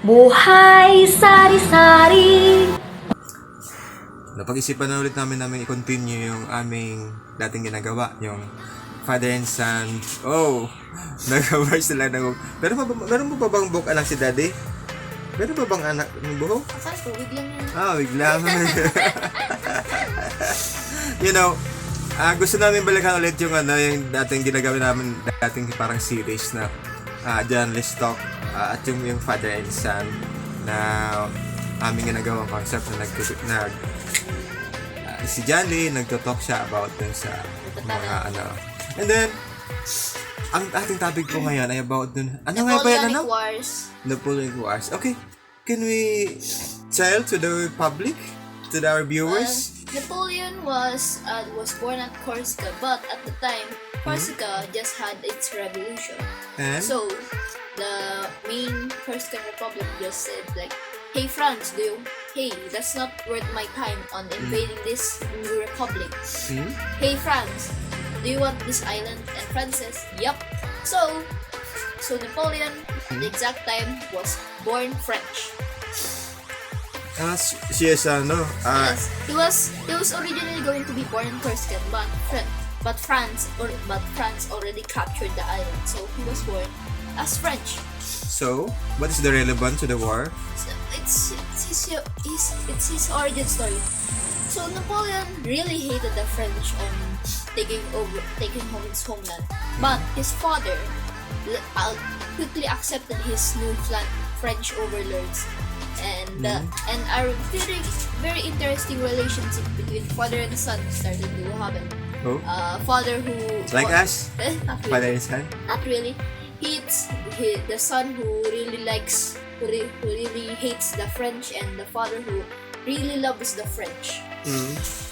Buhay, sari-sari. Napag-isipan na ulit namin i-continue yung aming dating ginagawa, yung father and son. Oh, nag-award sila ng... Meron mo ba bang book anak si daddy? Meron ba bang anak ng buhok? Akala ko, wig lang yan. Wig lang. You know, gusto namin balikan ulit yung yung dating ginagawa namin, dating parang series na journalist talk, at yung father and son na aming ginagawang concept na si Johnny nagto-talk siya about dun sa mga and then ang ating topic po ngayon ay about dun nga ba yan Napoleon Wars. Okay, can we tell to the public, to our viewers? Napoleon was born at Corsica, but at the time Corsica just had its revolution. And So the main Corsican Republic just said like, "Hey France, that's not worth my time on invading this new republic. Hey France, do you want this island?" And France says, "Yup." So Napoleon at the exact time was born French. yes, Yes, he was originally going to be born in Corsica, but France already captured the island, so he was born as French. so what is the relevance to the war? So it's his origin story. So Napoleon really hated the French on taking home his homeland, but his father quickly accepted his new French overlords, and a very interesting relationship between father and son started to happen. Father who Like us? not really. Father and son? Not really. It's the son who really hates the French, and the father who really loves the French.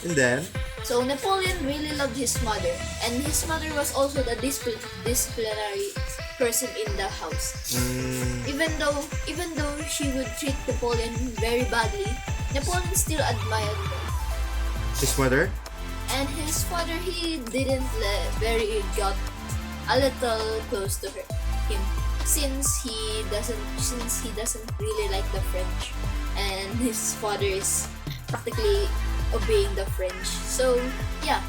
And then So Napoleon really loved his mother, and his mother was also the disciplinary person in the house. Even though she would treat Napoleon very badly, Napoleon still admired her. his mother? And his father, he didn't got a little close to him since he doesn't really like the French, and his father is practically obeying the French. So yeah.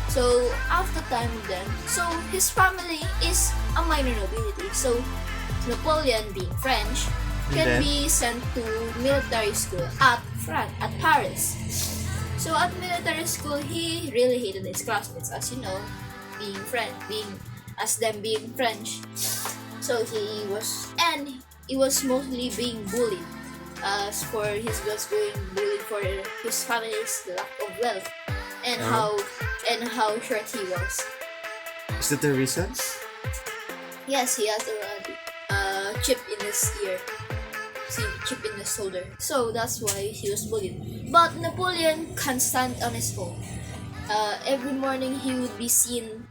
So after time then, so his family is a minor nobility. So Napoleon, being French, can be sent to military school at Paris. So at military school, he really hated his classmates, as you know, being French. So he was mostly being bullied, as for his was going bullied for his family's lack of wealth and how short he was. Is that the reason? Yes, he has a chip in his ear. Chip in his shoulder. So that's why he was bullied. But Napoleon can't stand on his own. Every morning he would be seen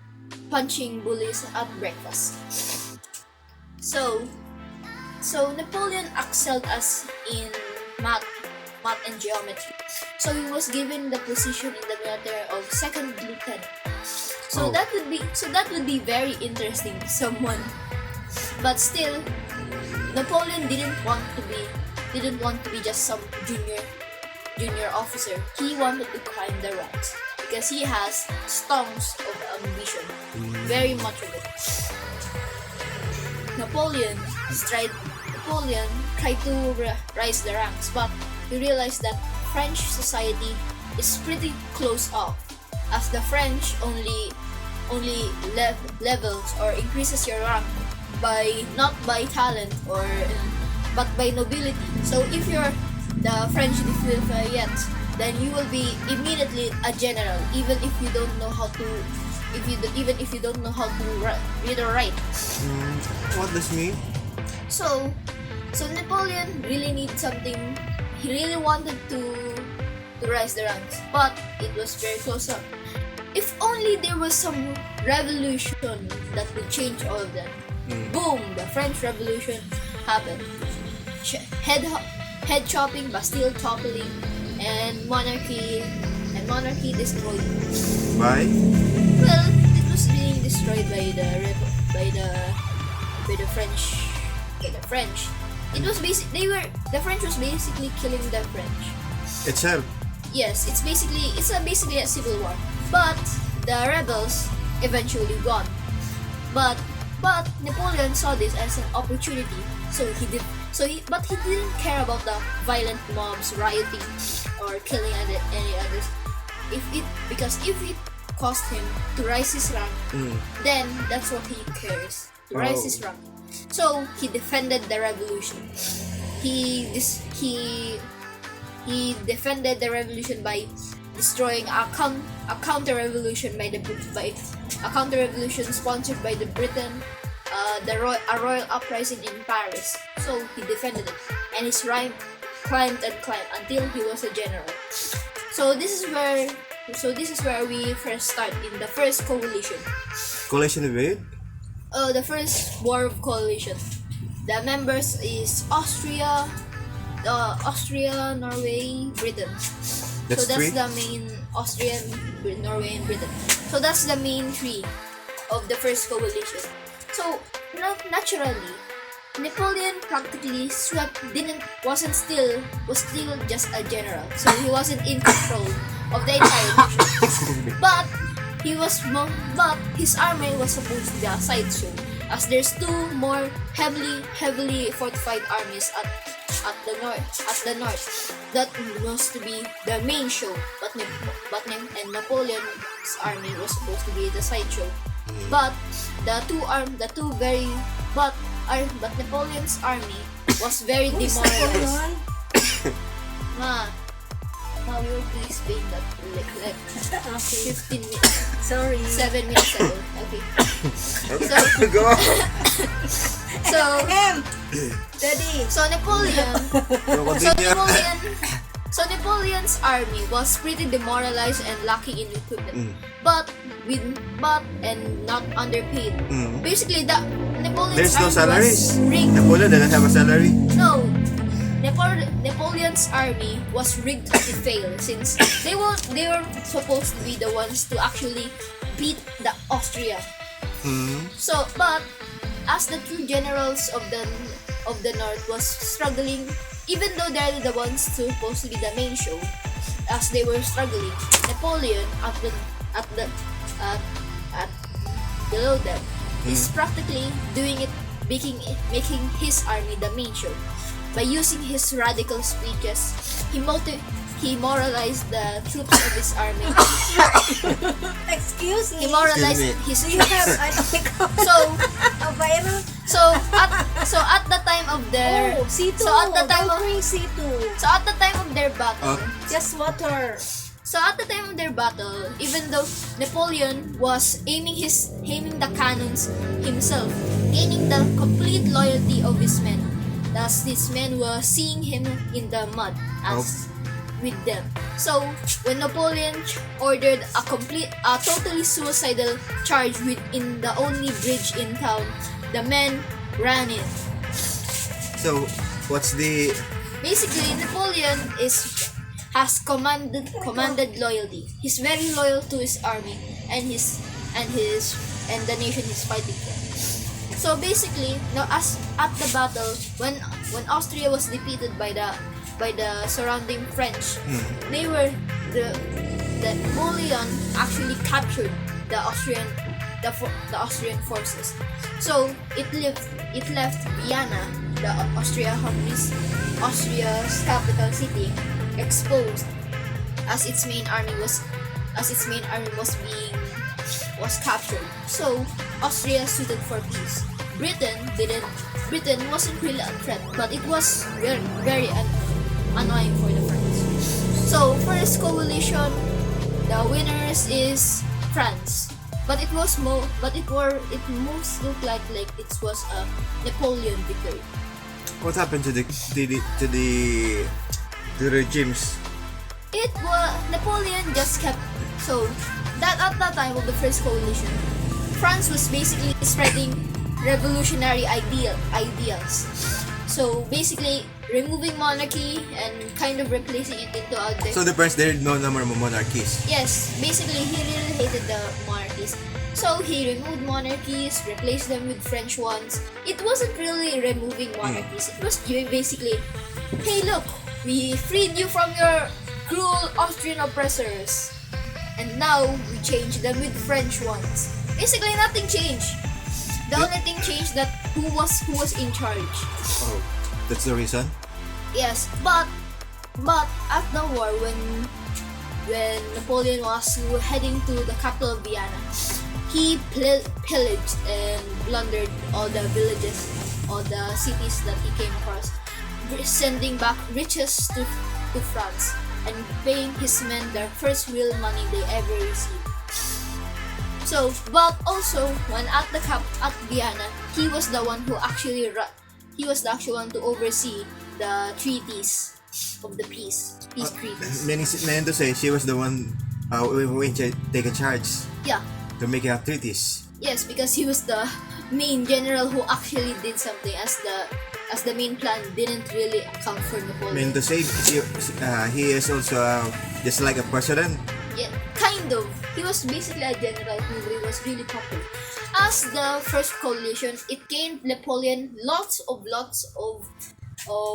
punching bullies at breakfast. So Napoleon excelled us in math and geometry. So he was given the position in the military of second lieutenant. So that would be very interesting to someone. But still, Napoleon didn't want to be just some junior officer. He wanted to climb the ranks because he has tons of ambition, very much of it. Napoleon tried to rise the ranks, but he realized that French society is pretty close off, as the French only levels or increases your rank not by talent but by nobility. So if you're the French Lafayette, then you will be immediately a general, even if you don't know how to read or write. What does mean? So Napoleon really needed something. He really wanted to rise the ranks, but it was very close up. If only there was some revolution that would change all of them. Boom! The French Revolution happened. Head chopping, Bastille toppling, and monarchy destroyed. Why? Well, it was being destroyed by the French okay, the French. The French was basically killing the French. Itself. Yes, it's basically a civil war. But the rebels eventually won. But Napoleon saw this as an opportunity, but he didn't care about the violent mobs rioting or killing any others. Because if it cost him to rise his rank, then that's what he cares, to rise his rank. So he defended the revolution. He defended the revolution by destroying a counter-revolution sponsored by the Britain, a royal uprising in Paris. So he defended it, and his rank climbed until he was a general. So this is where we first start in the first coalition. Coalition with? The first war of coalition. The members is Austria, Norway, Britain. That's three? The main Austria, Norway, and Britain. So that's the main three of the first coalition. So naturally, Napoleon practically was still just a general. So he wasn't in control of the entire nation. But his army was supposed to be a sideshow, as there's two more heavily fortified armies at the north that was to be the main show, but Napoleon's army was supposed to be the sideshow. But Napoleon's army was very demoralized. Ma, we will please explain that like 15 minutes. Sorry. 7 minutes ago. Okay. Go. So Daddy. So Napoleon's army was pretty demoralized and lacking in equipment, but not underpaid. Basically, Napoleon's There's no army salaries. was rigged. Napoleon didn't have a salary. No, Napoleon's army was rigged to fail, since they were supposed to be the ones to actually beat the Austria. So, but as the two generals of the north was struggling, even though they're the ones supposed to be the main show, as they were struggling, Napoleon at below them is practically doing it, making his army the main show. By using his radical speeches, he moralized the troops of his army. Excuse me. He moralized his Do you troops. have a viral? So at the time of their C2. so at the time of C2. so at the time of their battle, Just water. So at the time of their battle, even though Napoleon was aiming the cannons himself, gaining the complete loyalty of his men, thus his men were seeing him in the mud as with them. So when Napoleon ordered a totally suicidal charge within the only bridge in town, the men ran in. So, what's the... Basically, Napoleon has commanded loyalty. He's very loyal to his army and the nation he's fighting for. So basically, now as at the battle, when Austria was defeated by the surrounding French, Napoleon actually captured the Austrian forces. So it left Vienna, the Austria's capital city, exposed, as its main army was captured. So Austria suited for peace. Britain wasn't really a threat, but it was very, very annoying for the French. So first coalition, the winners is France. But it most looked like it was a Napoleon victory. What happened to the regimes? It was Napoleon just kept so that at that time of the first coalition, France was basically spreading revolutionary ideals. So basically, removing monarchy and kind of replacing it into a So the French, there are no more monarchies. yes, basically he really hated the monarchies. So he removed monarchies, replaced them with French ones. It wasn't really removing monarchies. It was basically, hey look, we freed you from your cruel Austrian oppressors. And now we change them with French ones. Basically nothing changed. The only thing changed that who was in charge. Oh, that's the reason? Yes, but at the war when Napoleon was heading to the capital of Vienna, he pillaged and plundered all the villages, all the cities that he came across, sending back riches to France and paying his men their first real money they ever received. So, but also when at Vienna, he was the one who actually one to oversee the treaties of the peace treaties. Meaning to say, she was the one who taken charge Yeah. to make out treaties. Yes, because he was the main general who actually did something, as the main plan didn't really account for Napoleon. Meaning to say, he is also just like a president. Yeah, kind of. He was basically a general who was really popular. As the first coalition, it gained Napoleon lots of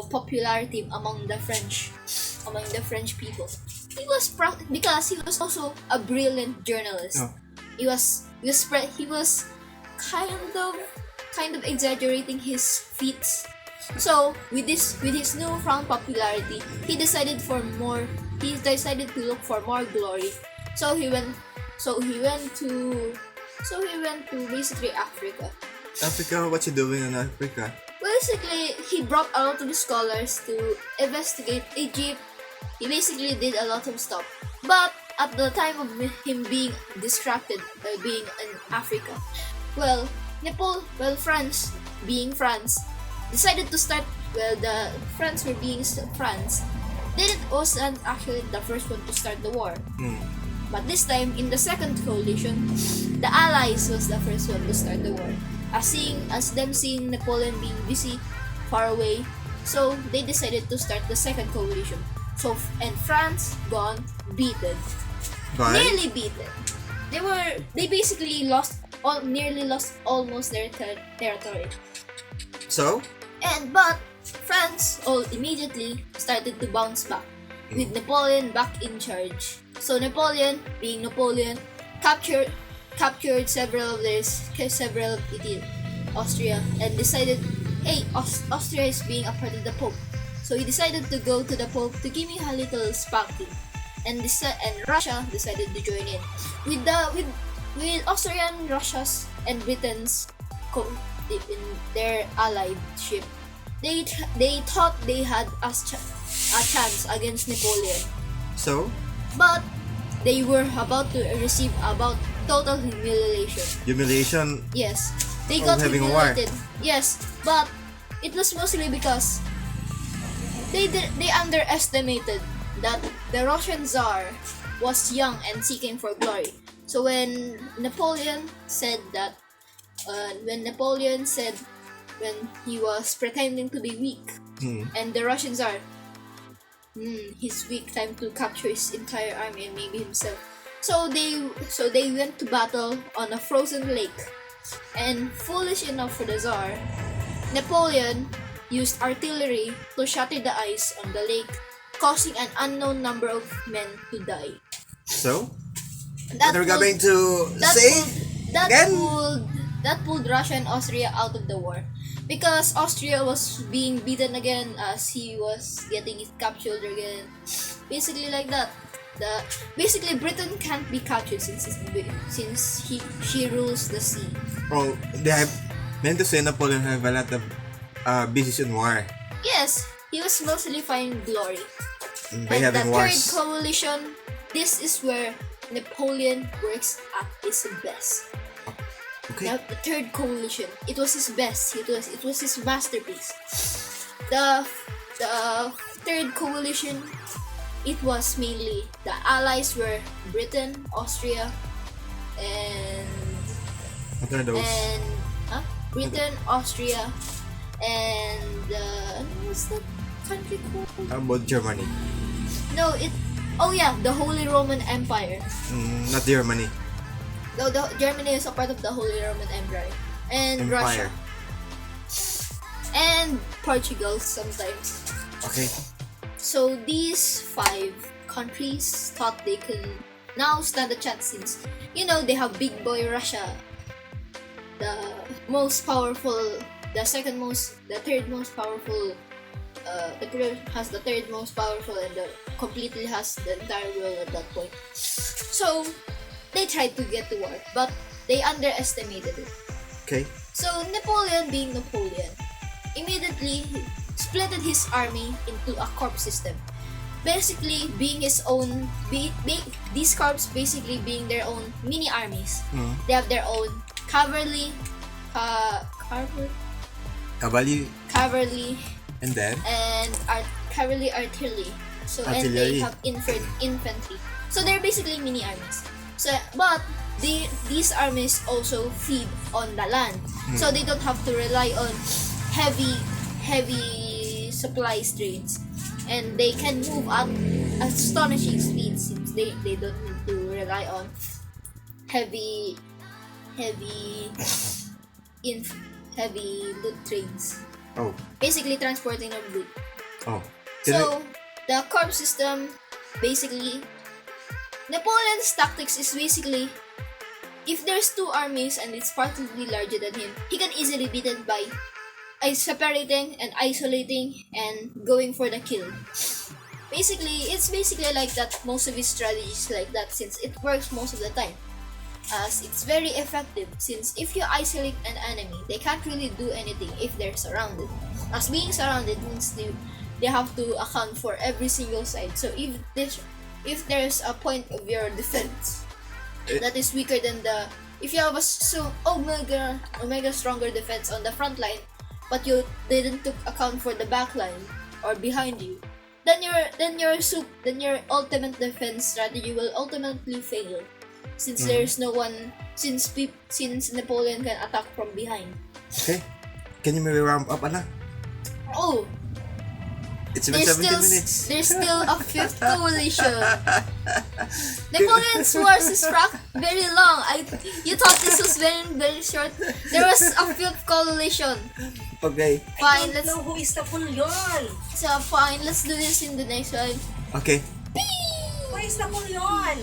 popularity among the French people. He was because he was also a brilliant journalist. Oh. He was kind of exaggerating his feats. So with his newfound popularity, he decided to look for more glory. So he went to basically Africa. Africa, what's he doing in Africa? Basically, he brought a lot of scholars to investigate Egypt. He basically did a lot of stuff. But at the time of him being distracted by being in Africa, France, being France, decided to start. The France were being France. Wasn't actually the first one to start the war. But this time, in the second coalition, the Allies was the first one to start the war. As them seeing Napoleon being busy, far away, so they decided to start the second coalition. So and France gone beaten, nearly beaten. They basically nearly lost almost their territory. So? But France immediately started to bounce back, with Napoleon back in charge. So Napoleon, being Napoleon, captured several of Austria, and decided, hey, Austria is being a part of the Pope. So he decided to go to the Pope to give me a little spanking, and Russia decided to join in with Austrian, Russia's, and Britain's in their allied ship. They thought they had a chance against Napoleon. So? But they were about to receive about total humiliation. Humiliation? Yes. They got having humiliated. a war. Yes, but it was mostly because they underestimated that the Russian Tsar was young and seeking for glory. So when Napoleon said when he was pretending to be weak, and the Russian Tsar, he's weak, time to capture his entire army and maybe himself. So they went to battle on a frozen lake, and foolish enough for the Tsar, Napoleon used artillery to shatter the ice on the lake, causing an unknown number of men to die. So? That What are we going to say? That pulled Russia and Austria out of the war, because Austria was being beaten again as he was getting captured again. Basically like that. Basically Britain can't be captured since she rules the sea. Oh, they have meant to say Napoleon have a lot of business in war. Yes, he was mostly finding glory. By And having the wars. third coalition, this is where Napoleon works at his best. Okay. Now, the third coalition, it was his best. It was his masterpiece. The third coalition, it was mainly the allies were Britain, Austria, and What are those? Britain, Austria, and what's that country called? How about Germany? No, oh yeah, the Holy Roman Empire. Not Germany. No, Germany is a part of the Holy Roman Empire, and Empire. Russia, and Portugal sometimes. Okay. So these 5 countries thought they can now stand a chance since they have big boy Russia, the most powerful, the third most powerful, has the third most powerful, and completely has the entire world at that point. So they tried to get to war, but they underestimated it. Okay. So Napoleon, being Napoleon, immediately splitted his army into a corps system. Basically, being his own, these corps basically being their own mini armies. They have their own cavalry, Cavalry. And then? and cavalry artillery. So and Artillery. they have infantry. So they're basically mini armies. So but these armies also feed on the land, so they don't have to rely on heavy supply trains, and they can move at astonishing speeds since they don't need to rely on heavy loot trains, Oh. basically transporting of loot. Oh. So the corps system, basically, Napoleon's tactics is basically, if there's 2 armies and it's partly larger than him, he can easily beat it by separating and isolating and going for the kill. It's basically like that. Most of his strategies like that, since it works most of the time, as it's very effective. Since if you isolate an enemy, they can't really do anything if they're surrounded. As being surrounded means they have to account for every single side. So if there's a point of your defense that is weaker than if you have a omega stronger defense on the front line, but you didn't took account for the back line or behind you, then your ultimate defense strategy will ultimately fail, since there's no one, since Napoleon can attack from behind. Okay. Can you maybe ramp up, Anna? Oh, It's been 17 minutes. There's still a 5th coalition. Napoleon's wars is very long. You thought this was very short. There was a 5th coalition. Okay. Fine, I don't know who is Napoleon. Let's do this in the next one. Okay. Who is Napoleon?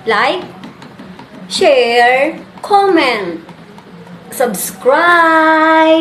like, share, comment, subscribe.